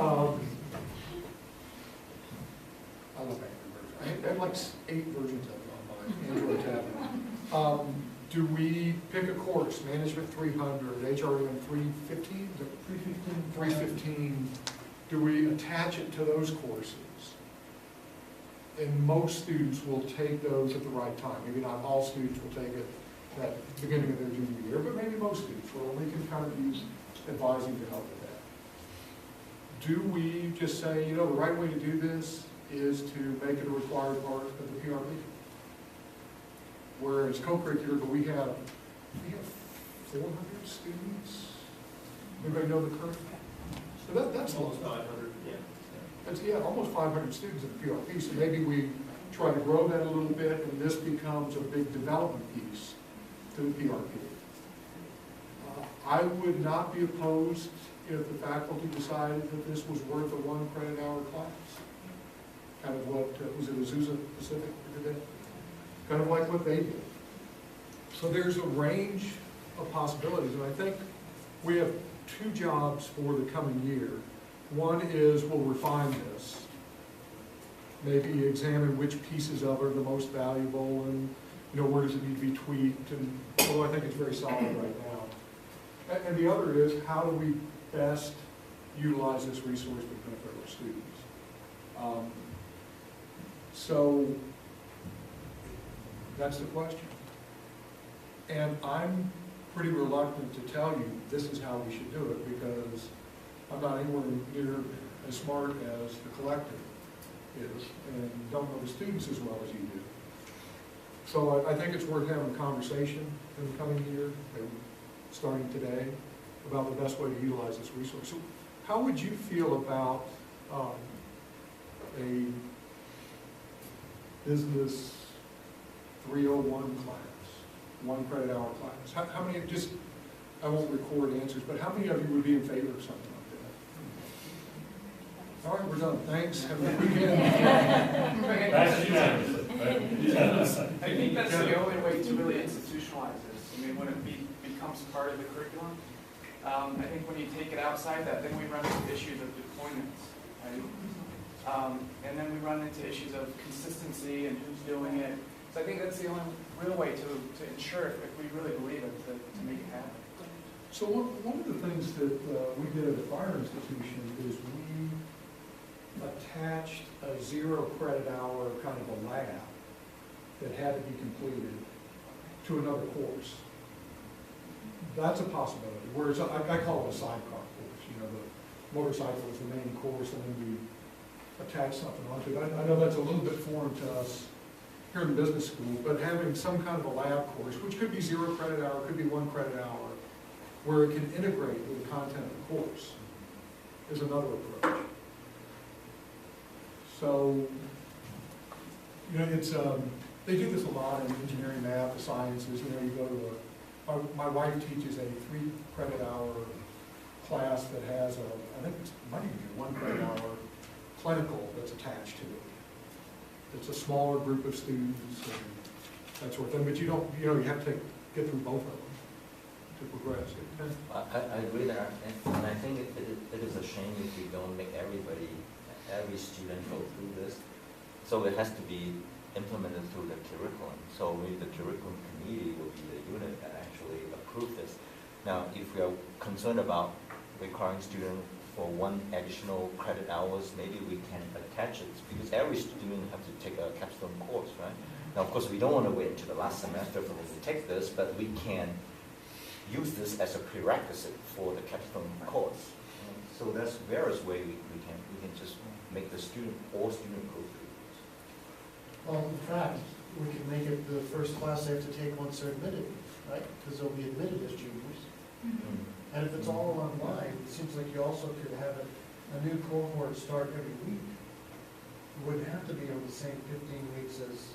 I love Angry Birds. I have like 8 versions of it on my Android tablet. Do we pick a course, Management 300, HRM 315? 315. Do we attach it to those courses? And most students will take those at the right time. Maybe not all students will take it at the beginning of their junior year, but maybe most students will. And we can kind of use advising to help with that. Do we just say, you know, the right way to do this is to make it a required part of the PRP? Whereas co-curricular, but we have 400 students. Anybody know the current? So that's almost 500. Yeah. That's, almost 500 students in the PRP. So maybe we try to grow that a little bit, and this becomes a big development piece to the PRP. I would not be opposed if the faculty decided that this was worth a 1 credit hour class. Kind of what was it Azusa Pacific today? Kind of like what they did. So there's a range of possibilities, and I think we have 2 jobs for the coming year. One is we'll refine this, maybe examine which pieces of it are the most valuable, and where does it need to be tweaked, and although I think it's very solid right now. And the other is, how do we best utilize this resource to benefit our students? So that's the question. And I'm pretty reluctant to tell you this is how we should do it, because I'm not anywhere near as smart as the collective is, and don't know the students as well as you do. So I think it's worth having a conversation in the coming year, maybe starting today, about the best way to utilize this resource. So how would you feel about a business 301 class, 1 credit hour class? How many, just, I won't record answers, but how many of you would be in favor of something like that? All right, we're done. Thanks. Have a good weekend. I think that's the only way to really institutionalize this. I mean, when it becomes part of the curriculum. I think when you take it outside that, then we run into issues of deployments, right? And then we run into issues of consistency and who's doing it. So I think that's the only real way to ensure if we really believe it, to make it happen. So one of the things that we did at the fire institution is we attached a 0 credit hour kind of a lab that had to be completed to another course. That's a possibility. Whereas I call it a sidecar course. The motorcycle is the main course, and then we attach something onto it. I know that's a little bit foreign to us here in business school, but having some kind of a lab course, which could be 0 credit hour, could be 1 credit hour, where it can integrate with the content of the course, is another approach. So, it's they do this a lot in engineering, math, the sciences. You go to my wife teaches a 3 credit hour class that has I think it might even be 1 credit hour clinical that's attached to it. It's a smaller group of students and that sort of thing, but you have to get through both of them to progress. I agree there, and I think it is a shame if we don't make every student go through this. So it has to be implemented through the curriculum. So maybe the curriculum committee will be the unit that actually approve this. Now, if we are concerned about requiring students for 1 additional credit hours, maybe we can attach it, because every student has to take a capstone course, right? Now, of course, we don't want to wait until the last semester for them to take this, but we can use this as a prerequisite for the capstone course. So that's various ways we can just make all students go through this. Well, in fact, we can make it the first class they have to take once they're admitted, right? Because they'll be admitted as juniors. Mm-hmm. And if it's all online, it seems like you also could have a new cohort start every week. It wouldn't have to be on the same 15 weeks as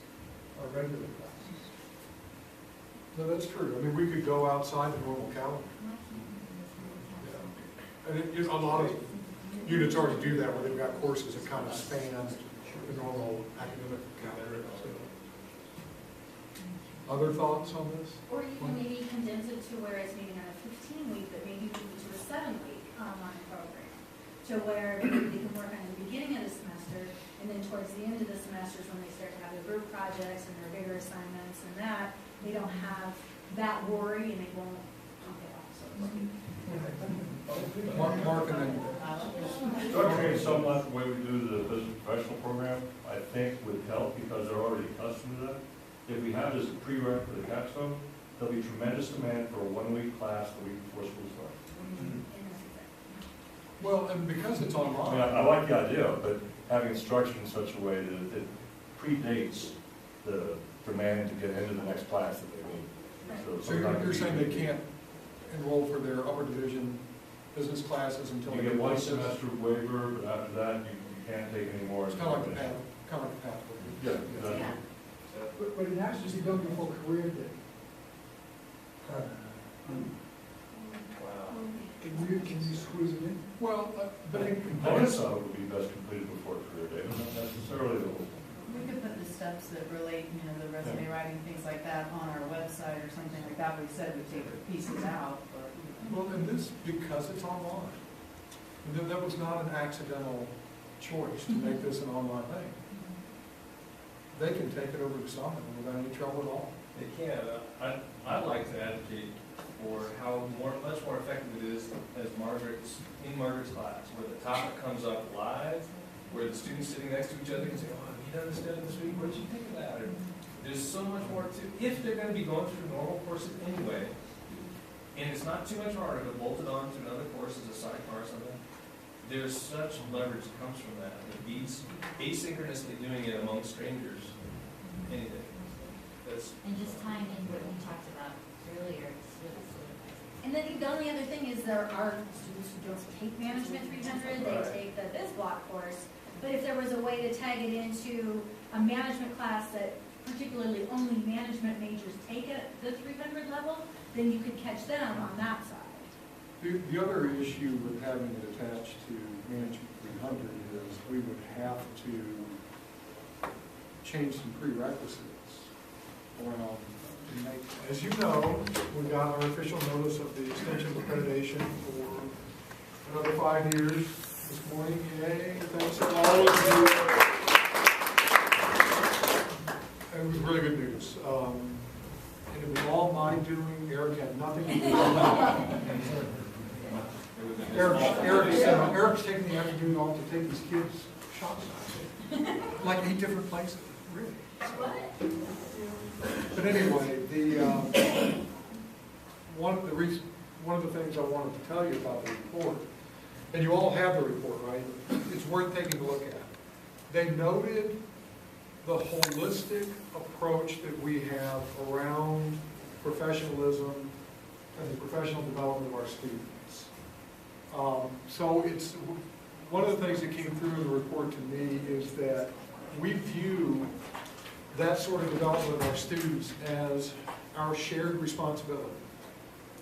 our regular classes. No, that's true. I mean, we could go outside the normal calendar. And a lot of units already do that, where they've got courses that kind of span the normal academic calendar. So. Other thoughts on this? Or you can maybe condense it to where it's maybe not a 15-week, but maybe move to a 7-week online program. to where maybe they can work on the beginning of the semester, and then towards the end of the semesters, when they start to have their group projects and their bigger assignments and that, they don't have that worry and they won't pump it off, so to speak. Mark, and then, Structuring somewhat the way we do the business professional program, I think would help because they're already accustomed to that. If we have this prereq for the capstone, there'll be tremendous demand for a one-week class the week before school starts. And that's exactly. well, and because it's I mean, online, I like the idea, but having it structured in such a way that it predates the demand to get into the next class that they need. so you're saying they can't enroll for their upper division business classes until You they get one license? semester waiver, but after that, you can't take any more. It's kind of like the path, kind of like the pathway. Yeah, exactly. Yeah. But it has to be done before career day. Can you squeeze it in? Well, but in Components of it would be best completed before career day, but not necessarily the whole. We could put the steps that relate, the resume writing, things like that on our website or something like that. We said we take the pieces out, but. well, and this, because it's online, that was not an accidental choice to make this an online thing. They can take it over to Summit without any trouble at all. They can. I'd like to advocate for how much more effective it is as in Margaret's class, where the topic comes up live, where the students sitting next to each other can say, oh, have you done this this week? What did you think of that? Or, there's so much more to, if they're going to be going through normal courses anyway, and it's not too much harder to bolt it on to another course as a sidecar or something, there's such leverage that comes from that. It beats asynchronously doing it among strangers, anything. And just tying in what we talked about earlier, it's really solidifies. And then the only other thing is there are students who don't take Management 300, they take the Biz Block course. But if there was a way to tag it into a management class that particularly only management majors take at the 300 level, then you could catch them on that side. The other issue with having it attached to Management 300 is we would have to change some prerequisites around. As you know, we got our official notice of the extension of accreditation for another 5 years this morning. Yay, thanks to all of you. It was really good news. And it was all my doing. Eric had nothing to do with it. Eric's taking the afternoon off to take his kids shopping. Like 8 different places, really. But anyway, one of the things I wanted to tell you about the report, and you all have the report, right? It's worth taking a look at. They noted the holistic approach that we have around professionalism and the professional development of our students. So it's one of the things that came through in the report to me is that we view that sort of development of our students as our shared responsibility.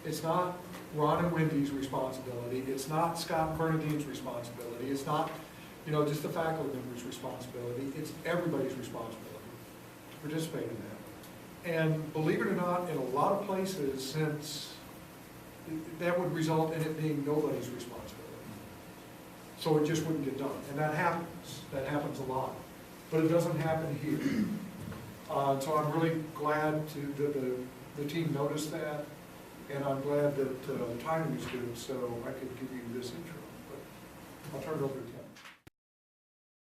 It's not Ron and Wendy's responsibility. It's not Scott and Bernadine's responsibility. It's not, just the faculty member's responsibility. It's everybody's responsibility to participate in that. And believe it or not, in a lot of places, since that would result in it being nobody's responsibility. So it just wouldn't get done. And that happens. That happens a lot. But it doesn't happen here. So I'm really glad that the team noticed that, and I'm glad that timing is good, so I could give you this intro. But I'll turn it over to Tim.